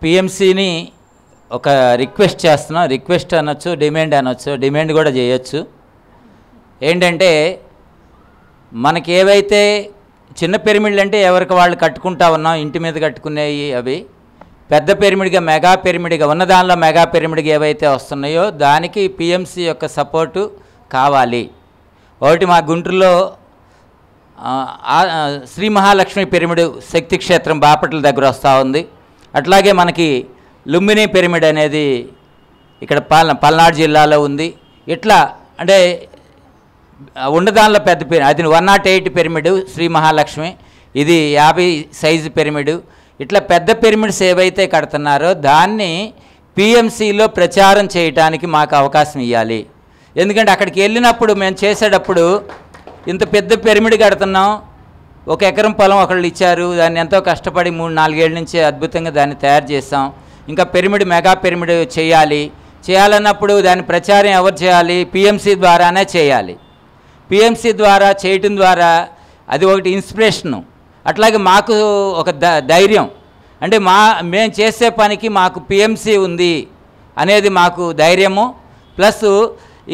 పిఎంసిని ఒక రిక్వెస్ట్ చేస్తున్నాం. రిక్వెస్ట్ అనొచ్చు, డిమాండ్ అనొచ్చు. డిమాండ్ కూడా చేయొచ్చు. ఏంటంటే మనకి ఏవైతే చిన్న పిరమిడ్లు అంటే ఎవరికి వాళ్ళు కట్టుకుంటా ఉన్నాం, ఇంటి మీద కట్టుకునేవి. అవి పెద్ద పిరమిడ్గా, మెగా పిరమిడ్గా ఉన్న దానిలో మెగా పిరమిడ్గా ఏవైతే వస్తున్నాయో దానికి పిఎంసి యొక్క సపోర్టు కావాలి. ఒకటి మా గుంటూరులో శ్రీ మహాలక్ష్మి పిరమిడ్ శక్తి క్షేత్రం బాపట్ల దగ్గర వస్తూ ఉంది. అట్లాగే మనకి లుంబిని పిరమిడ్ అనేది ఇక్కడ పల్నాడు జిల్లాలో ఉంది. ఇట్లా అంటే ఉన్నదానిలో పెద్ద పిరమిడ్ అది 108 పిరమిడ్ శ్రీ మహాలక్ష్మి, ఇది 50 సైజు పిరమిడ్. ఇట్లా పెద్ద పిరమిడ్స్ ఏవైతే కడుతున్నారో దాన్ని పిఎంసిలో ప్రచారం చేయడానికి మాకు అవకాశం ఇవ్వాలి. ఎందుకంటే అక్కడికి వెళ్ళినప్పుడు మేము చేసేటప్పుడు ఇంత పెద్ద పిరమిడ్ కడుతున్నాం, 1 ఎకరం పొలం ఒకళ్ళు ఇచ్చారు, దాన్ని ఎంతో కష్టపడి 3-4 ఏళ్ళ నుంచి అద్భుతంగా దాన్ని తయారు చేస్తాం. ఇంకా పిరమిడ్, మెగా పిరమిడ్ చేయాలన్నప్పుడు దాని ప్రచారం ఎవరు చేయాలి? పిఎంసి ద్వారానే చేయాలి. పిఎంసి ద్వారా చేయటం ద్వారా అది ఒకటి ఇన్స్పిరేషను. అట్లాగే మాకు ఒక ధైర్యం, అంటే మేము చేసే పనికి మాకు పిఎంసి ఉంది అనేది మాకు ధైర్యము. ప్లస్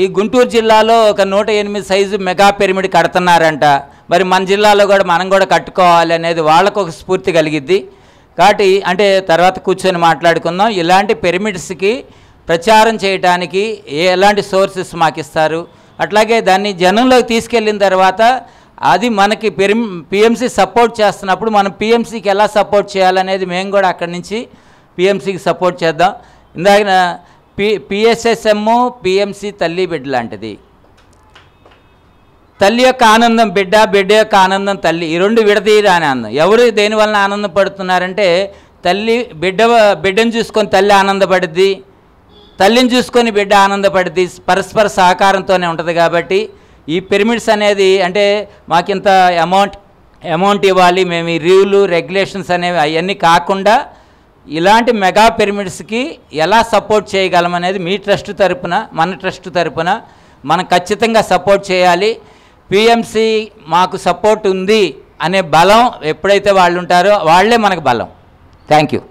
ఈ గుంటూరు జిల్లాలో ఒక 108 సైజు మెగా పిరమిడ్ కడుతున్నారంట, మరి మన జిల్లాలో కూడా మనం కూడా కట్టుకోవాలి అనేది వాళ్ళకు ఒక స్ఫూర్తి కలిగిద్ది. కాబట్టి అంటే తర్వాత కూర్చొని మాట్లాడుకుందాం. ఇలాంటి పిరమిడ్స్కి ప్రచారం చేయడానికి ఎలాంటి సోర్సెస్ మాకు ఇస్తారు, అట్లాగే దాన్ని జనంలోకి తీసుకెళ్ళిన తర్వాత అది మనకి పిఎంసి సపోర్ట్ చేస్తున్నప్పుడు మనం పిఎంసికి ఎలా సపోర్ట్ చేయాలనేది మేము కూడా అక్కడి నుంచి పిఎంసికి సపోర్ట్ చేద్దాం. ఇందాక పిఎస్ఎస్ఎం పిఎంసి తల్లి బిడ్డ లాంటిది. తల్లి యొక్క ఆనందం బిడ్డ, బిడ్డ యొక్క ఆనందం తల్లి, ఈ రెండు విడదీయని ఆనందం. ఎవరు దేనివలన ఆనందపడుతున్నారంటే తల్లి బిడ్డను చూసుకొని తల్లి ఆనందపడుద్ది, తల్లిని చూసుకొని బిడ్డ ఆనందపడుద్ది. పరస్పర సహకారంతోనే ఉంటుంది. కాబట్టి ఈ పిరమిడ్స్ అనేది అంటే మాకింత అమౌంట్ ఇవ్వాలి, మేము ఈ రూలు రెగ్యులేషన్స్ అనేవి అవన్నీ కాకుండా ఇలాంటి మెగా పిరమిడ్స్కి ఎలా సపోర్ట్ చేయగలమనేది మీ ట్రస్ట్ తరపున, మన ట్రస్ట్ తరపున మనం ఖచ్చితంగా సపోర్ట్ చేయాలి. పిఎంసి మాకు సపోర్ట్ ఉంది అనే బలం ఎప్పుడైతే వాళ్ళు ఉంటారో వాళ్ళే మనకు బలం. Thank you.